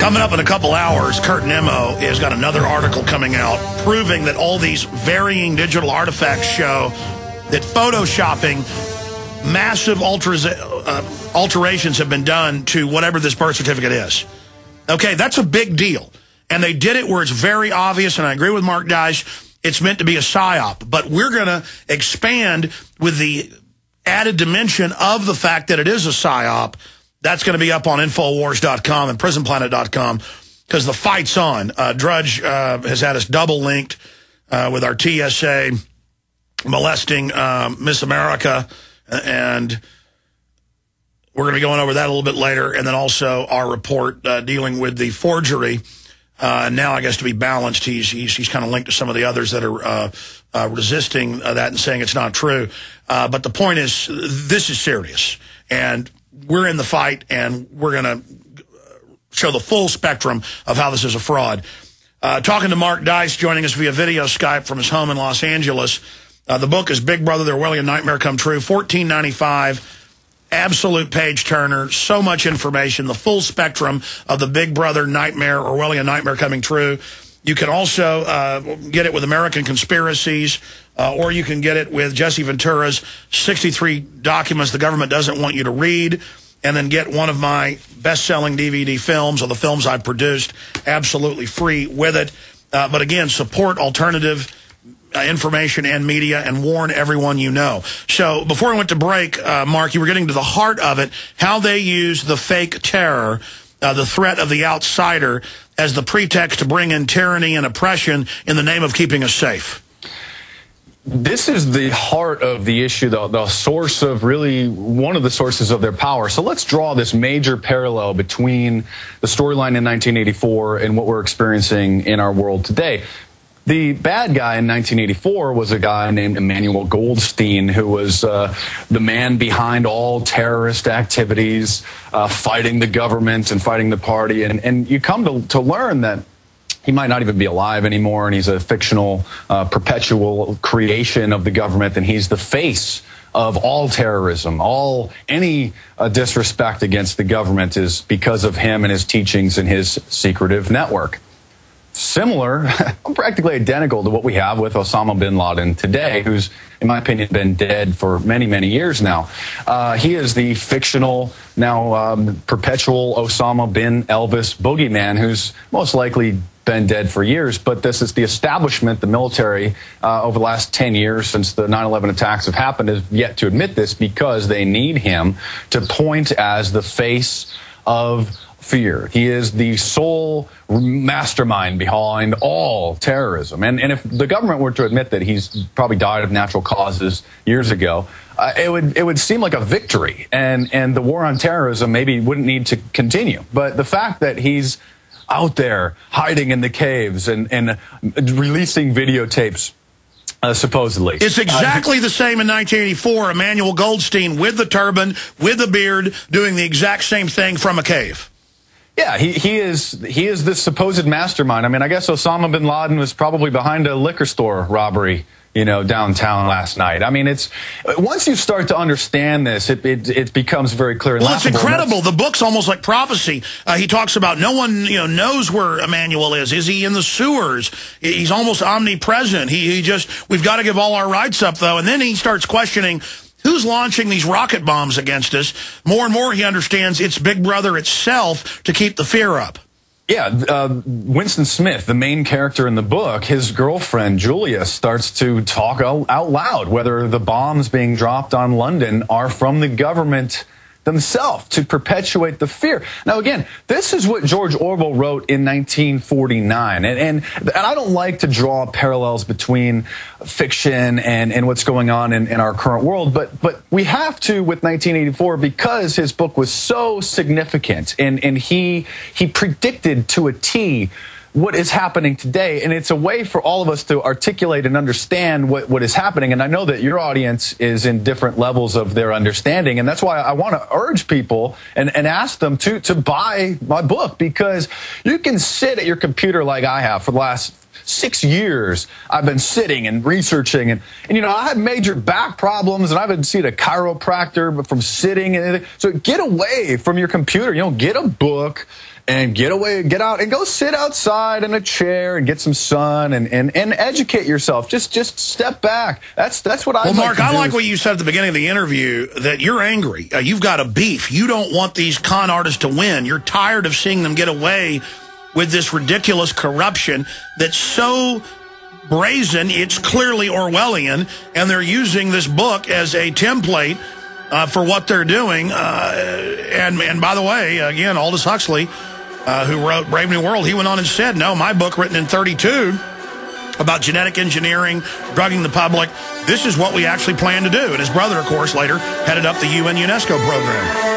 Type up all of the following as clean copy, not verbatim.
Coming up in a couple hours, Kurt Nemo has got another article coming out proving that all these varying digital artifacts show that photoshopping, massive alterations have been done to whatever this birth certificate is. Okay, that's a big deal. And they did it where it's very obvious, and I agree with Mark Dice, it's meant to be a psyop. But we're going to expand with the added dimension of the fact that it is a psyop. That's going to be up on Infowars.com and PrisonPlanet.com because the fight's on. Drudge has had us double linked with our TSA molesting Miss America, and we're going to be going over that a little bit later, and then also our report dealing with the forgery. Now, I guess to be balanced, he's kind of linked to some of the others that are resisting that and saying it's not true. But the point is, this is serious, and we're in the fight, and we're going to show the full spectrum of how this is a fraud. Talking to Mark Dice, joining us via video Skype from his home in Los Angeles. The book is Big Brother, The Orwellian Nightmare Come True, $14.95, absolute page turner, so much information, the full spectrum of the Big Brother nightmare, Orwellian nightmare coming true. You can also get it with American Conspiracies, or you can get it with Jesse Ventura's 63 documents the government doesn't want you to read, and then get one of my best-selling DVD films, or the films I've produced, absolutely free with it. But again, support alternative information and media, and warn everyone you know. So before I went to break, Mark, you were getting to the heart of it, how they use the fake terror, the threat of the outsider, as the pretext to bring in tyranny and oppression in the name of keeping us safe. This is the heart of the issue, the source of really one of the sources of their power. So let's draw this major parallel between the storyline in 1984 and what we're experiencing in our world today. The bad guy in 1984 was a guy named Emmanuel Goldstein, who was the man behind all terrorist activities, fighting the government and fighting the party. And you come to learn that he might not even be alive anymore, and he's a fictional, perpetual creation of the government, and he's the face of all terrorism. Any disrespect against the government is because of him and his teachings and his secretive network. Similar, practically identical to what we have with Osama-bin-Laden today, who's, in my opinion, been dead for many, many years now. He is the fictional, now perpetual Osama bin Elvis boogeyman, who's most likely been dead for years. But this is the establishment, the military, over the last 10 years since the 9/11 attacks have happened, has yet to admit this because they need him to point as the face of fear. He is the sole mastermind behind all terrorism. And if the government were to admit that he's probably died of natural causes years ago, it would seem like a victory. And the war on terrorism maybe wouldn't need to continue. But the fact that he's out there hiding in the caves and releasing videotapes, supposedly. It's exactly the same in 1984. Emmanuel Goldstein with the turban, with the beard, doing the exact same thing from a cave. Yeah, he is this supposed mastermind. I mean, I guess Osama bin Laden was probably behind a liquor store robbery, downtown last night. I mean, it's once you start to understand this, it becomes very clear. Well, it's incredible. The book's almost like prophecy. He talks about no one knows where Emmanuel is. Is he in the sewers? He's almost omnipresent. We've got to give all our rights up, though. And then he starts questioning who's launching these rocket bombs against us. More and more he understands it's Big Brother itself to keep the fear up. Yeah, Winston Smith, the main character in the book, his girlfriend, Julia, starts to talk out loud whether the bombs being dropped on London are from the government themselves to perpetuate the fear. Now, again, this is what George Orwell wrote in 1949. And I don't like to draw parallels between fiction and what's going on in our current world, but we have to with 1984 because his book was so significant and he predicted to a T what is happening today, and it's a way for all of us to articulate and understand what is happening. And I know that your audience is in different levels of their understanding, and that's why I want to urge people and ask them to buy my book, because you can sit at your computer like I have for the last 6 years I've been sitting and researching, and you know, I had major back problems, and I've been seeing a chiropractor from sitting. And so get away from your computer. You know, get a book and get out and go sit outside in a chair and get some sun and educate yourself. Just step back. That's what I. Well, Mark, I like what you said at the beginning of the interview, that you're angry. You've got a beef. You don't want these con artists to win. You're tired of seeing them get away with this ridiculous corruption that's so brazen, it's clearly Orwellian, and they're using this book as a template for what they're doing. And by the way, again, Aldous Huxley, who wrote Brave New World, he went on and said, no, my book written in 1932 about genetic engineering, drugging the public, this is what we actually plan to do. And his brother, of course, later headed up the UN UNESCO program.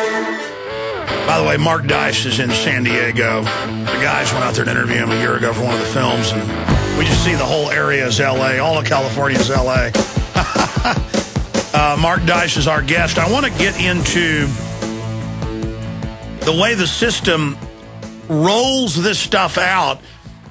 By the way, Mark Dice is in San Diego. The guys went out there to interview him a year ago for one of the films, and we just see the whole area is L.A. All of California is L.A. Mark Dice is our guest. I want to get into the way the system rolls this stuff out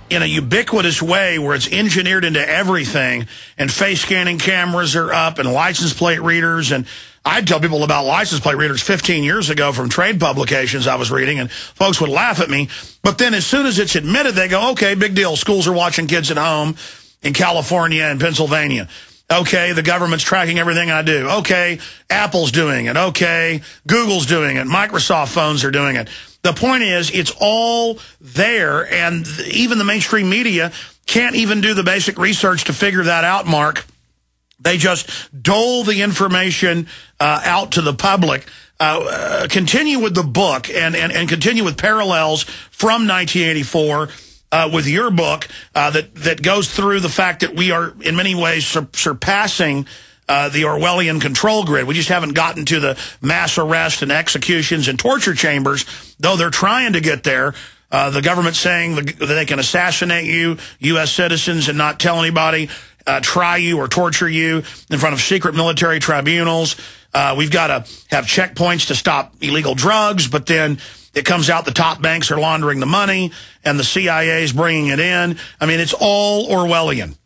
in a ubiquitous way where it's engineered into everything, and face scanning cameras are up and license plate readers. And I'd tell people about license plate readers 15 years ago from trade publications I was reading, and folks would laugh at me. But then as soon as it's admitted, they go, okay, big deal. Schools are watching kids at home in California and Pennsylvania. Okay, the government's tracking everything I do. Okay, Apple's doing it. Okay, Google's doing it. Microsoft phones are doing it. The point is, it's all there, and even the mainstream media can't even do the basic research to figure that out, Mark. They just dole the information out to the public. Continue with the book and continue with parallels from 1984 with your book that goes through the fact that we are, in many ways, surpassing the Orwellian control grid. We just haven't gotten to the mass arrest and executions and torture chambers, though they're trying to get there. The government's saying that they can assassinate you, U.S. citizens, and not tell anybody, try you or torture you in front of secret military tribunals. We've got to have checkpoints to stop illegal drugs, but then it comes out the top banks are laundering the money and the CIA is bringing it in. I mean, it's all Orwellian.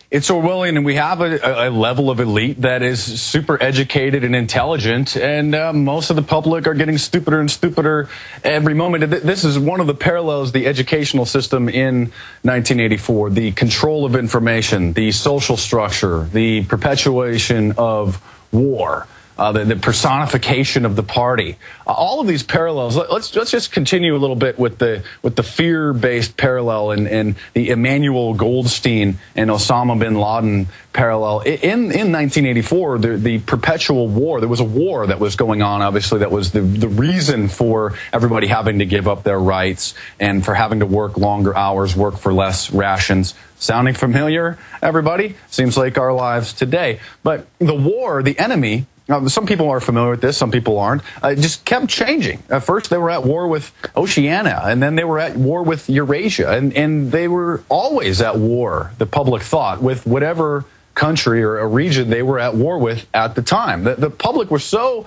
It's Orwellian, and we have a level of elite that is super educated and intelligent, and most of the public are getting stupider and stupider every moment. This is one of the parallels, the educational system in 1984, the control of information, the social structure, the perpetuation of war, the personification of the party. All of these parallels. Let's just continue a little bit with the fear-based parallel and the Emmanuel Goldstein and Osama-bin-Laden parallel. In 1984, the perpetual war, there was a war that was going on, obviously, that was the reason for everybody having to give up their rights and for having to work longer hours, work for less rations. Sounding familiar, everybody? Seems like our lives today. But the war, the enemy, some people are familiar with this, some people aren't, just kept changing. At first, they were at war with Oceania, and then they were at war with Eurasia, and they were always at war, the public thought, with whatever country or a region they were at war with at the time. The public were so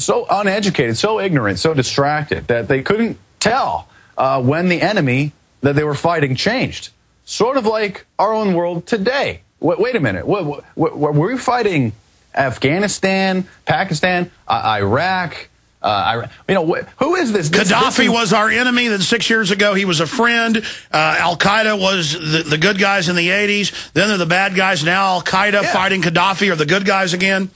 uneducated, so ignorant, so distracted that they couldn't tell when the enemy that they were fighting changed. Sort of like our own world today. Wait a minute, were we fighting Afghanistan, Pakistan, Iraq? You know, who is this? Gaddafi was our enemy. Then 6 years ago, he was a friend. Al-Qaeda was the good guys in the 80s. Then they're the bad guys. Now Al-Qaeda fighting Gaddafi are the good guys again.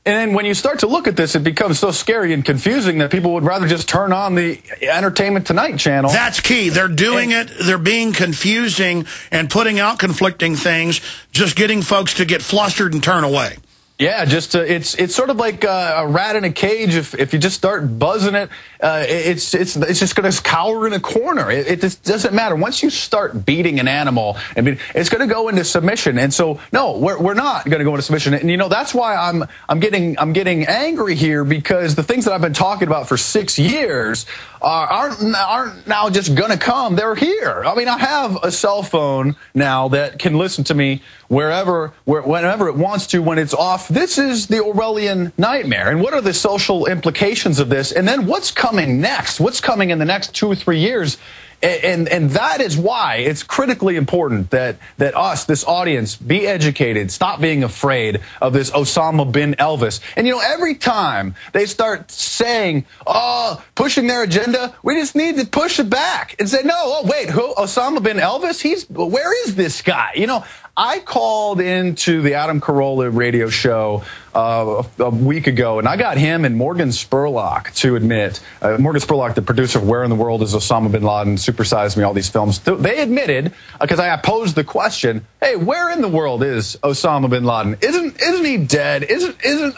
And then when you start to look at this, it becomes so scary and confusing that people would rather just turn on the Entertainment Tonight channel. That's key. They're doing it. They're being confusing and putting out conflicting things, just getting folks to get flustered and turn away. Yeah, just it's sort of like a rat in a cage. If you just start buzzing it, it's just going to cower in a corner. It just doesn't matter. Once you start beating an animal, I mean, it's going to go into submission. And so, no, we're not going to go into submission. And you know, that's why I'm getting angry here, because the things that I've been talking about for 6 years aren't now just going to come. They're here. I mean, I have a cell phone now that can listen to me whenever it wants to, when it's off. This is the Orwellian nightmare. And what are the social implications of this? And then what's coming next? What's coming in the next 2 or 3 years And that is why it's critically important that us, this audience, be educated, stop being afraid of this Osama bin Elvis. And, you know, every time they start saying, oh, pushing their agenda, we just need to push it back and say, no, oh, wait, who? Osama bin Elvis? Where is this guy? You know, I called into the Adam Carolla radio show a week ago, and I got him and Morgan Spurlock to admit, Morgan Spurlock, the producer of Where in the World is Osama bin Laden, Supersize Me, all these films, they admitted, because I posed the question, hey, where in the world is Osama bin Laden? Isn't he dead?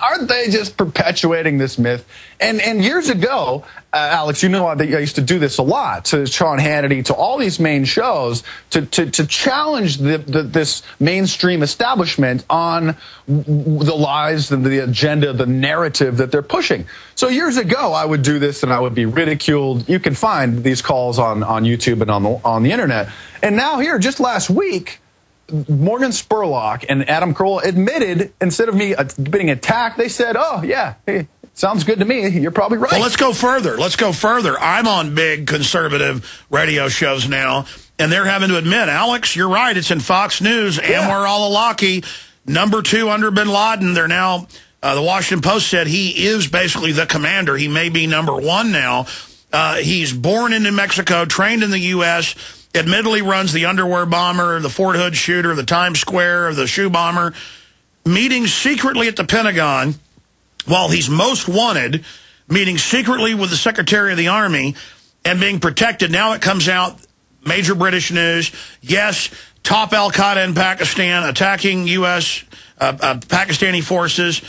Aren't they just perpetuating this myth? And years ago, Alex, you know I used to do this a lot, to Sean Hannity, to all these main shows, to challenge this mainstream establishment on the lies and the agenda, the narrative that they're pushing. So years ago, I would do this and I would be ridiculed. You can find these calls on YouTube and on the internet. And now here, just last week, Morgan Spurlock and Adam Carolla admitted, instead of me being attacked, they said, oh, yeah, hey, sounds good to me. You're probably right. Well, let's go further. Let's go further. I'm on big conservative radio shows now, and they're having to admit, Alex, you're right. It's in Fox News. Yeah. Anwar al-Awlaki, #2 under bin Laden. They're now, the Washington Post said he is basically the commander. He may be #1 now. He's born in New Mexico, trained in the U.S., admittedly runs the underwear bomber, the Fort Hood shooter, the Times Square, the shoe bomber, meeting secretly at the Pentagon while he's most wanted, meeting secretly with the Secretary of the Army and being protected. Now it comes out, major British news, yes, top al-Qaeda in Pakistan attacking U.S. Pakistani forces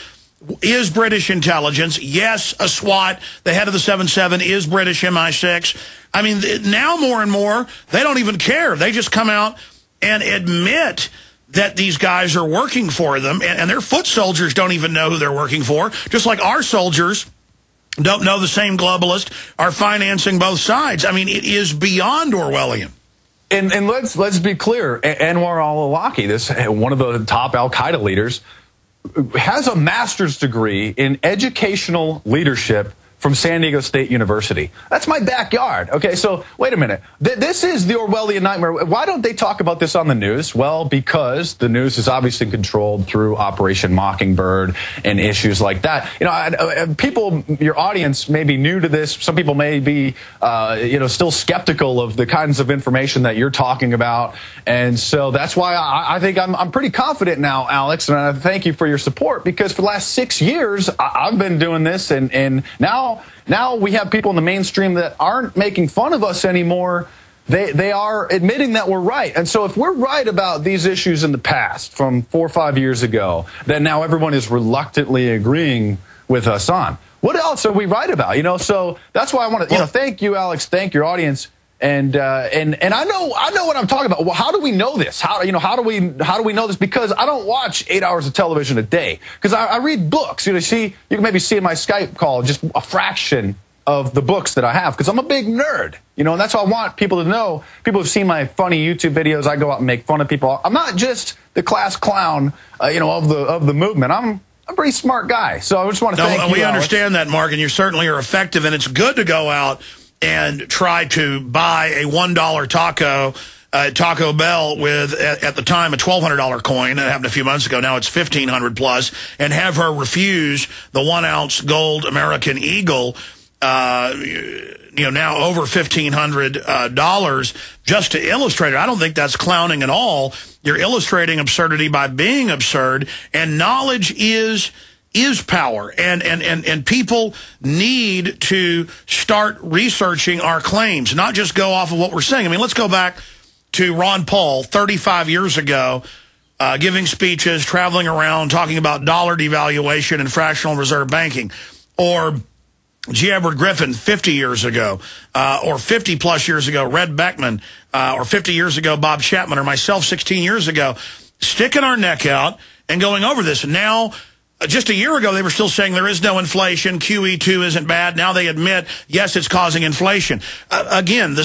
is British intelligence. Yes, a SWAT, the head of the 7-7 is British MI6. I mean, now more and more, they don't even care. They just come out and admit that these guys are working for them, and their foot soldiers don't even know who they're working for, just like our soldiers don't know the same globalists are financing both sides. I mean, it is beyond Orwellian. And let's be clear, Anwar al-Awlaki, this one of the top al-Qaeda leaders, has a master's degree in educational leadership from San Diego State University. That's my backyard. Okay, so wait a minute. This is the Orwellian nightmare. Why don't they talk about this on the news? Well, because the news is obviously controlled through Operation Mockingbird and issues like that. You know, people, your audience may be new to this. Some people may be, you know, still skeptical of the kinds of information that you're talking about. And so that's why I think I'm pretty confident now, Alex, and I thank you for your support, because for the last 6 years, I've been doing this, and now we have people in the mainstream that aren't making fun of us anymore. They are admitting that we're right. And so if we're right about these issues in the past from 4 or 5 years ago, then now everyone is reluctantly agreeing with us on. What else are we right about? You know, so that's why I want to, you know, thank you, Alex, thank your audience. And I know what I'm talking about. Well, how do we know this? How do we know this? Because I don't watch 8 hours of television a day. Because I read books. You know, you can maybe see in my Skype call just a fraction of the books that I have, because I'm a big nerd. You know, and that's why I want people to know. People have seen my funny YouTube videos. I go out and make fun of people. I'm not just the class clown, you know, of the movement. I'm a pretty smart guy. So I just want to thank you. We understand that, Mark, and you certainly are effective. And it's good to go out and try to buy a $1 taco at Taco Bell with, at the time, a $1,200 coin. That happened a few months ago. Now it's $1,500 plus, and have her refuse the 1-ounce gold American Eagle, you know, now over $1,500 just to illustrate it. I don't think that's clowning at all. You're illustrating absurdity by being absurd, and knowledge is power, and people need to start researching our claims, not just go off of what we're saying. I mean, let's go back to Ron Paul 35 years ago, giving speeches, traveling around, talking about dollar devaluation and fractional reserve banking, or G. Edward Griffin 50 years ago, or 50-plus years ago, Red Beckman, or 50 years ago, Bob Chapman, or myself 16 years ago, sticking our neck out and going over this. And now, just a year ago, they were still saying there is no inflation, QE2 isn't bad. Now they admit, yes, it's causing inflation. Again,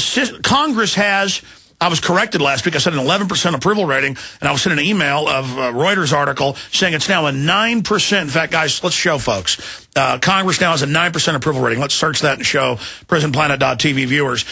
Congress has, I was corrected last week, I said an 11% approval rating, and I was sent an email of a Reuters article saying it's now a 9%. In fact, guys, let's show folks. Congress now has a 9% approval rating. Let's search that and show prisonplanet.tv viewers.